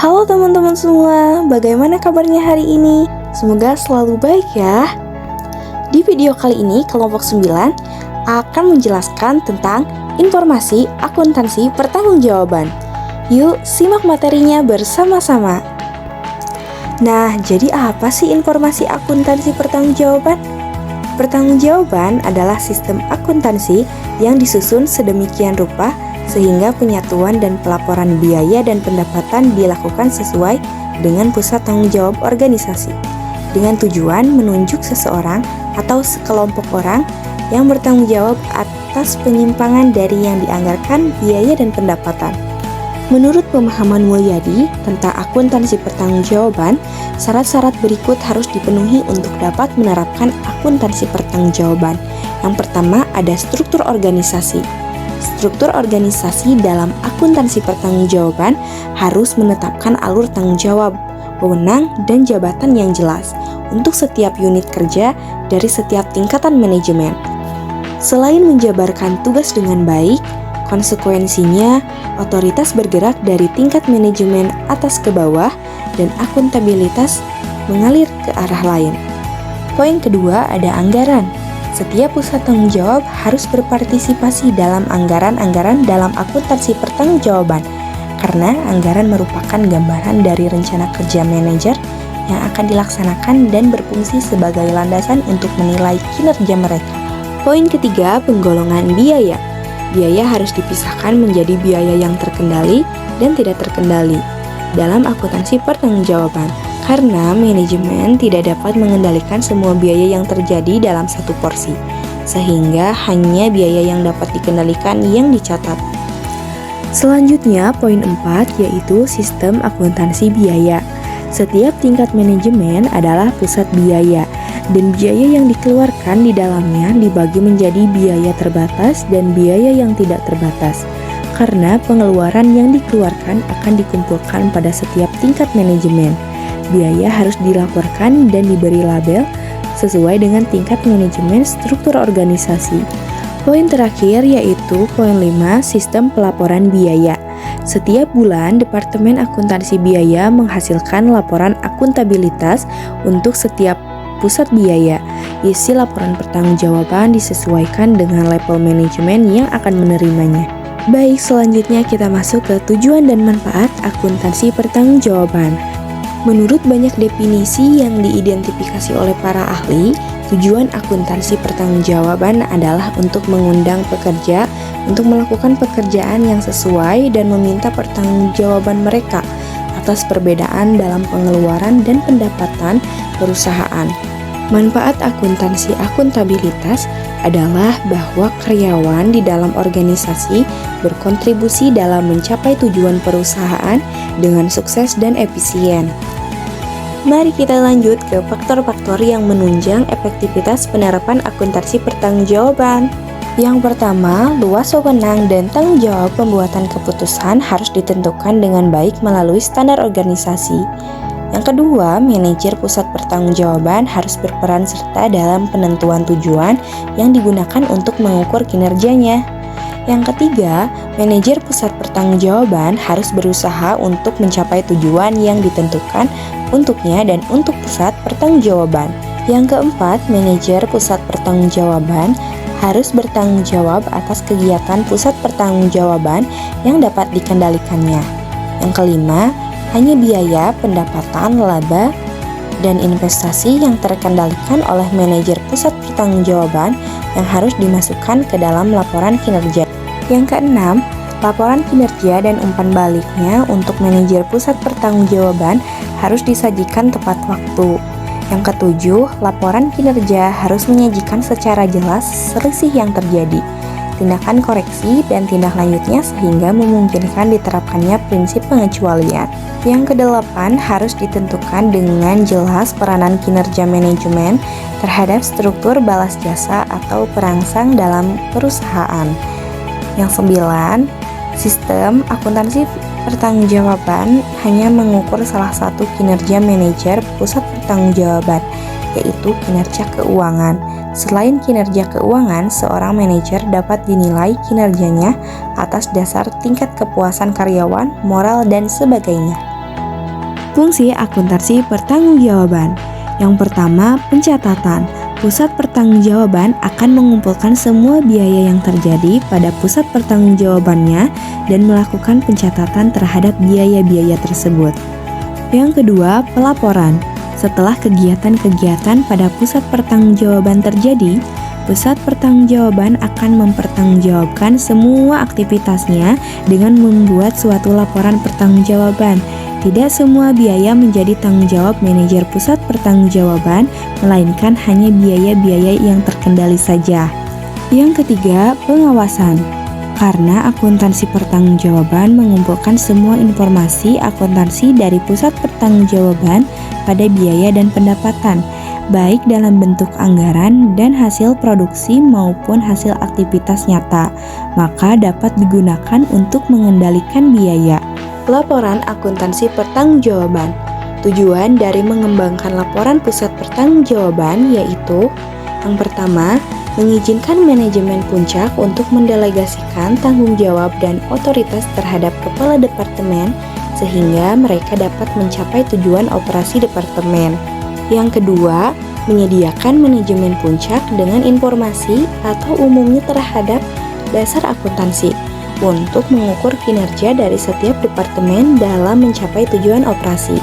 Halo teman-teman semua, bagaimana kabarnya hari ini? Semoga selalu baik ya. Di video kali ini, kelompok 9 akan menjelaskan tentang informasi akuntansi pertanggungjawaban. Yuk, simak materinya bersama-sama. Nah, jadi apa sih informasi akuntansi pertanggungjawaban? Pertanggungjawaban adalah sistem akuntansi yang disusun sedemikian rupa sehingga penyatuan dan pelaporan biaya dan pendapatan dilakukan sesuai dengan pusat tanggung jawab organisasi, dengan tujuan menunjuk seseorang atau sekelompok orang yang bertanggung jawab atas penyimpangan dari yang dianggarkan biaya dan pendapatan. Menurut pemahaman Mulyadi tentang akuntansi pertanggungjawaban, syarat-syarat berikut harus dipenuhi untuk dapat menerapkan akuntansi pertanggungjawaban. Yang pertama, ada struktur organisasi. Struktur organisasi dalam akuntansi pertanggungjawaban harus menetapkan alur tanggung jawab, wewenang, dan jabatan yang jelas untuk setiap unit kerja dari setiap tingkatan manajemen. Selain menjabarkan tugas dengan baik, konsekuensinya otoritas bergerak dari tingkat manajemen atas ke bawah dan akuntabilitas mengalir ke arah lain. Poin kedua, ada anggaran. Setiap pusat tanggung jawab harus berpartisipasi dalam anggaran-anggaran dalam akuntansi pertanggungjawaban, karena anggaran merupakan gambaran dari rencana kerja manajer yang akan dilaksanakan dan berfungsi sebagai landasan untuk menilai kinerja mereka. Poin ketiga, penggolongan biaya. Biaya harus dipisahkan menjadi biaya yang terkendali dan tidak terkendali dalam akuntansi pertanggungjawaban, karena manajemen tidak dapat mengendalikan semua biaya yang terjadi dalam satu porsi, sehingga hanya biaya yang dapat dikendalikan yang dicatat. Selanjutnya, poin 4 yaitu sistem akuntansi biaya. Setiap tingkat manajemen adalah pusat biaya, dan biaya yang dikeluarkan di dalamnya dibagi menjadi biaya terbatas dan biaya yang tidak terbatas, karena pengeluaran yang dikeluarkan akan dikumpulkan pada setiap tingkat manajemen. Biaya harus dilaporkan dan diberi label sesuai dengan tingkat manajemen struktur organisasi. Poin terakhir yaitu poin 5, sistem pelaporan biaya. Setiap bulan, Departemen Akuntansi Biaya menghasilkan laporan akuntabilitas untuk setiap pusat biaya. Isi laporan pertanggungjawaban disesuaikan dengan level manajemen yang akan menerimanya. Baik, selanjutnya kita masuk ke tujuan dan manfaat akuntansi pertanggungjawaban. Menurut banyak definisi yang diidentifikasi oleh para ahli, tujuan akuntansi pertanggungjawaban adalah untuk mengundang pekerja untuk melakukan pekerjaan yang sesuai dan meminta pertanggungjawaban mereka atas perbedaan dalam pengeluaran dan pendapatan perusahaan. Manfaat akuntansi akuntabilitas adalah bahwa karyawan di dalam organisasi berkontribusi dalam mencapai tujuan perusahaan dengan sukses dan efisien. Mari kita lanjut ke faktor-faktor yang menunjang efektivitas penerapan akuntansi pertanggungjawaban. Yang pertama, luas wewenang dan tanggung jawab pembuatan keputusan harus ditentukan dengan baik melalui standar organisasi. Yang kedua, manajer pusat pertanggungjawaban harus berperan serta dalam penentuan tujuan yang digunakan untuk mengukur kinerjanya. Yang ketiga, manajer pusat pertanggungjawaban harus berusaha untuk mencapai tujuan yang ditentukan untuknya dan untuk pusat pertanggungjawaban. Yang keempat, manajer pusat pertanggungjawaban harus bertanggung jawab atas kegiatan pusat pertanggungjawaban yang dapat dikendalikannya. Yang kelima, hanya biaya, pendapatan, laba, dan investasi yang terkendalikan oleh manajer pusat pertanggungjawaban yang harus dimasukkan ke dalam laporan kinerja. Yang keenam, laporan kinerja dan umpan baliknya untuk manajer pusat pertanggungjawaban harus disajikan tepat waktu. Yang ketujuh, laporan kinerja harus menyajikan secara jelas selisih yang terjadi, tindakan koreksi, dan tindak lanjutnya sehingga memungkinkan diterapkannya prinsip pengecualian. Yang kedelapan, harus ditentukan dengan jelas peranan kinerja manajemen terhadap struktur balas jasa atau perangsang dalam perusahaan. Yang sembilan, sistem akuntansi pertanggungjawaban hanya mengukur salah satu kinerja manajer pusat pertanggungjawaban, yaitu kinerja keuangan. Selain kinerja keuangan, seorang manajer dapat dinilai kinerjanya atas dasar tingkat kepuasan karyawan, moral, dan sebagainya. Fungsi akuntansi pertanggungjawaban. Yang pertama, pencatatan. Pusat pertanggungjawaban akan mengumpulkan semua biaya yang terjadi pada pusat pertanggungjawabannya dan melakukan pencatatan terhadap biaya-biaya tersebut. Yang kedua, pelaporan. Setelah kegiatan-kegiatan pada pusat pertanggungjawaban terjadi, pusat pertanggungjawaban akan mempertanggungjawabkan semua aktivitasnya dengan membuat suatu laporan pertanggungjawaban. Tidak semua biaya menjadi tanggung jawab manajer pusat pertanggungjawaban, melainkan hanya biaya-biaya yang terkendali saja. Yang ketiga, pengawasan. Karena akuntansi pertanggungjawaban mengumpulkan semua informasi akuntansi dari pusat pertanggungjawaban pada biaya dan pendapatan, baik dalam bentuk anggaran dan hasil produksi maupun hasil aktivitas nyata, maka dapat digunakan untuk mengendalikan biaya. Laporan akuntansi pertanggungjawaban. Tujuan dari mengembangkan laporan pusat pertanggungjawaban yaitu: yang pertama, mengizinkan manajemen puncak untuk mendelegasikan tanggung jawab dan otoritas terhadap kepala departemen sehingga mereka dapat mencapai tujuan operasi departemen. Yang kedua, menyediakan manajemen puncak dengan informasi atau umumnya terhadap dasar akuntansi untuk mengukur kinerja dari setiap departemen dalam mencapai tujuan operasi.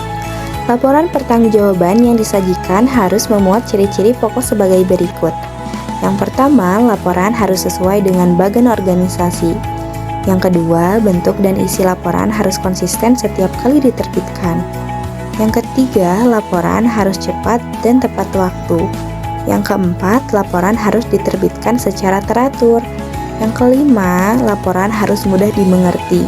Laporan pertanggungjawaban yang disajikan harus memuat ciri-ciri pokok sebagai berikut. Yang pertama, laporan harus sesuai dengan bagan organisasi. Yang kedua, bentuk dan isi laporan harus konsisten setiap kali diterbitkan. Yang ketiga, laporan harus cepat dan tepat waktu. Yang keempat, laporan harus diterbitkan secara teratur. Yang kelima, laporan harus mudah dimengerti.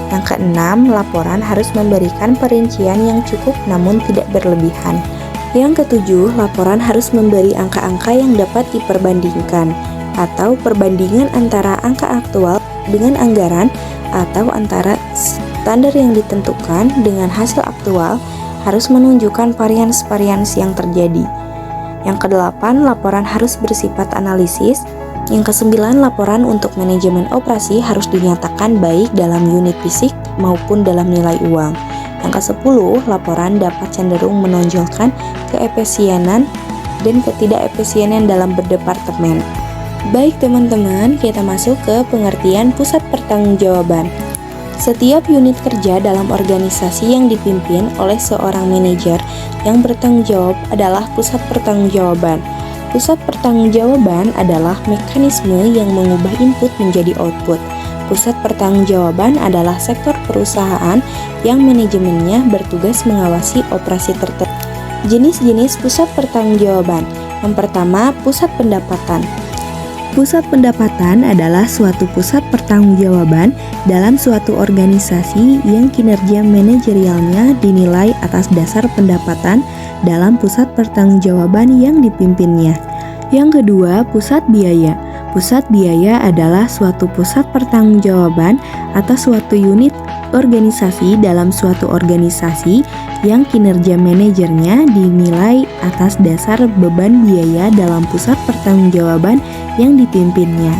Yang keenam, laporan harus memberikan perincian yang cukup namun tidak berlebihan. Yang ketujuh, laporan harus memberi angka-angka yang dapat diperbandingkan atau perbandingan antara angka aktual dengan anggaran atau antara standar yang ditentukan dengan hasil aktual harus menunjukkan varians-varians yang terjadi. Yang kedelapan, laporan harus bersifat analisis. Yang kesembilan, laporan untuk manajemen operasi harus dinyatakan baik dalam unit fisik maupun dalam nilai uang. Yang kesepuluh, laporan dapat cenderung menonjolkan keefisienan dan ketidakefisienan dalam berdepartemen. Baik teman-teman, kita masuk ke pengertian pusat pertanggungjawaban. Setiap unit kerja dalam organisasi yang dipimpin oleh seorang manajer yang bertanggung jawab adalah pusat pertanggungjawaban. Pusat pertanggungjawaban adalah mekanisme yang mengubah input menjadi output. Pusat pertanggungjawaban adalah sektor perusahaan yang manajemennya bertugas mengawasi operasi tertentu. Jenis-jenis pusat pertanggungjawaban. Yang pertama, pusat pendapatan. Pusat pendapatan adalah suatu pusat pertanggungjawaban dalam suatu organisasi yang kinerja manajerialnya dinilai atas dasar pendapatan dalam pusat pertanggungjawaban yang dipimpinnya. Yang kedua, pusat biaya. Pusat biaya adalah suatu pusat pertanggungjawaban atas suatu unit organisasi dalam suatu organisasi yang kinerja manajernya dinilai atas dasar beban biaya dalam pusat pertanggungjawaban yang dipimpinnya.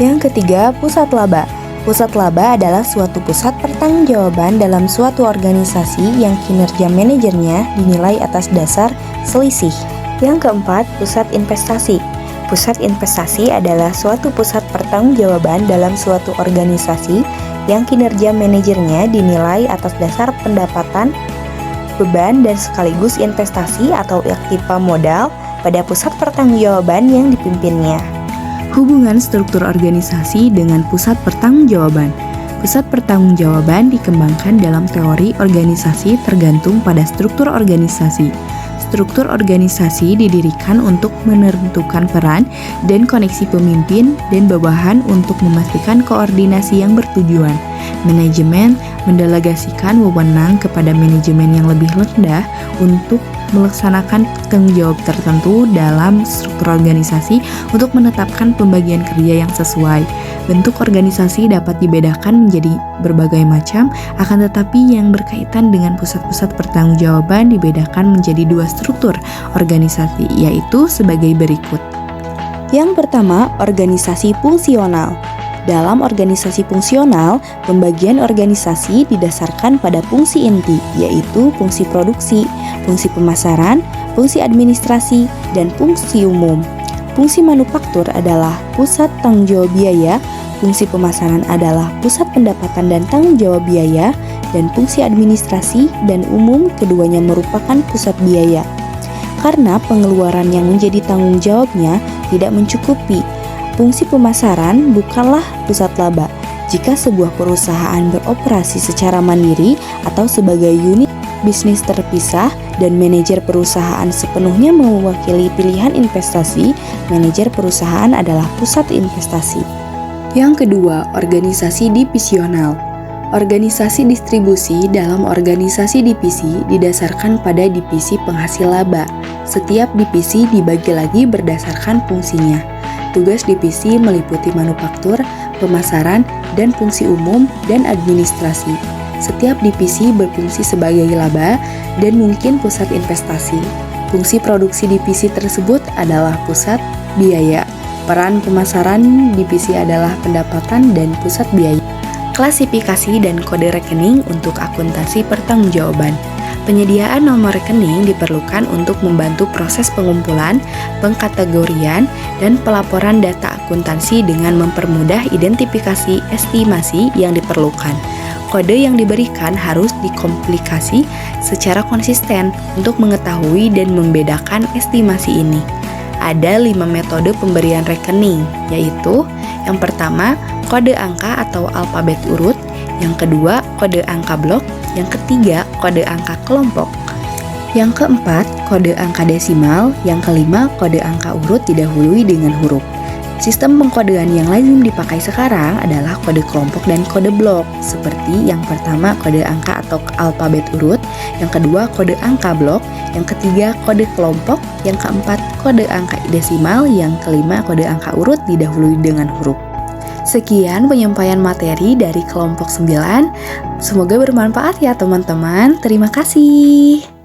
Yang ketiga, pusat laba. Pusat laba adalah suatu pusat pertanggungjawaban dalam suatu organisasi yang kinerja manajernya dinilai atas dasar selisih. Yang keempat, pusat investasi. Pusat investasi adalah suatu pusat pertanggungjawaban dalam suatu organisasi yang kinerja manajernya dinilai atas dasar pendapatan, beban, dan sekaligus investasi atau aktiva modal pada pusat pertanggungjawaban yang dipimpinnya. Hubungan struktur organisasi dengan pusat pertanggungjawaban. Pusat pertanggungjawaban dikembangkan dalam teori organisasi tergantung pada struktur organisasi. Struktur organisasi didirikan untuk menentukan peran dan koneksi pemimpin dan bawahan untuk memastikan koordinasi yang bertujuan. Manajemen mendelegasikan wewenang kepada manajemen yang lebih rendah untuk melaksanakan tanggung jawab tertentu dalam struktur organisasi untuk menetapkan pembagian kerja yang sesuai. Bentuk organisasi dapat dibedakan menjadi berbagai macam, akan tetapi yang berkaitan dengan pusat-pusat pertanggungjawaban dibedakan menjadi dua struktur organisasi, yaitu sebagai berikut. Yang pertama, organisasi fungsional. Dalam organisasi fungsional, pembagian organisasi didasarkan pada fungsi inti, yaitu fungsi produksi, fungsi pemasaran, fungsi administrasi, dan fungsi umum. Fungsi manufaktur adalah pusat tanggung jawab biaya, fungsi pemasaran adalah pusat pendapatan dan tanggung jawab biaya, dan fungsi administrasi dan umum keduanya merupakan pusat biaya. Karena pengeluaran yang menjadi tanggung jawabnya tidak mencukupi, fungsi pemasaran bukanlah pusat laba. Jika sebuah perusahaan beroperasi secara mandiri atau sebagai unit bisnis terpisah dan manajer perusahaan sepenuhnya mewakili pilihan investasi, manajer perusahaan adalah pusat investasi. Yang kedua, organisasi divisional. Organisasi distribusi dalam organisasi divisi didasarkan pada divisi penghasil laba. Setiap divisi dibagi lagi berdasarkan fungsinya. Tugas divisi meliputi manufaktur, pemasaran, dan fungsi umum dan administrasi. Setiap divisi berfungsi sebagai laba dan mungkin pusat investasi. Fungsi produksi divisi tersebut adalah pusat biaya. Peran pemasaran divisi adalah pendapatan dan pusat biaya. Klasifikasi dan kode rekening untuk akuntansi pertanggungjawaban. Penyediaan nomor rekening diperlukan untuk membantu proses pengumpulan, pengkategorian, dan pelaporan data akuntansi dengan mempermudah identifikasi estimasi yang diperlukan. Kode yang diberikan harus dikomplikasi secara konsisten untuk mengetahui dan membedakan estimasi ini. Ada 5 metode pemberian rekening, yaitu yang pertama, kode angka atau alfabet urut, yang kedua, kode angka blok, yang ketiga, kode angka kelompok, yang keempat, kode angka desimal, yang kelima, kode angka urut didahului dengan huruf. Sistem pengkodean yang lazim dipakai sekarang adalah kode kelompok dan kode blok, seperti yang pertama kode angka atau alfabet urut, yang kedua kode angka blok, yang ketiga kode kelompok, yang keempat kode angka desimal, yang kelima kode angka urut didahului dengan huruf. Sekian penyampaian materi dari kelompok 9. Semoga bermanfaat ya teman-teman. Terima kasih.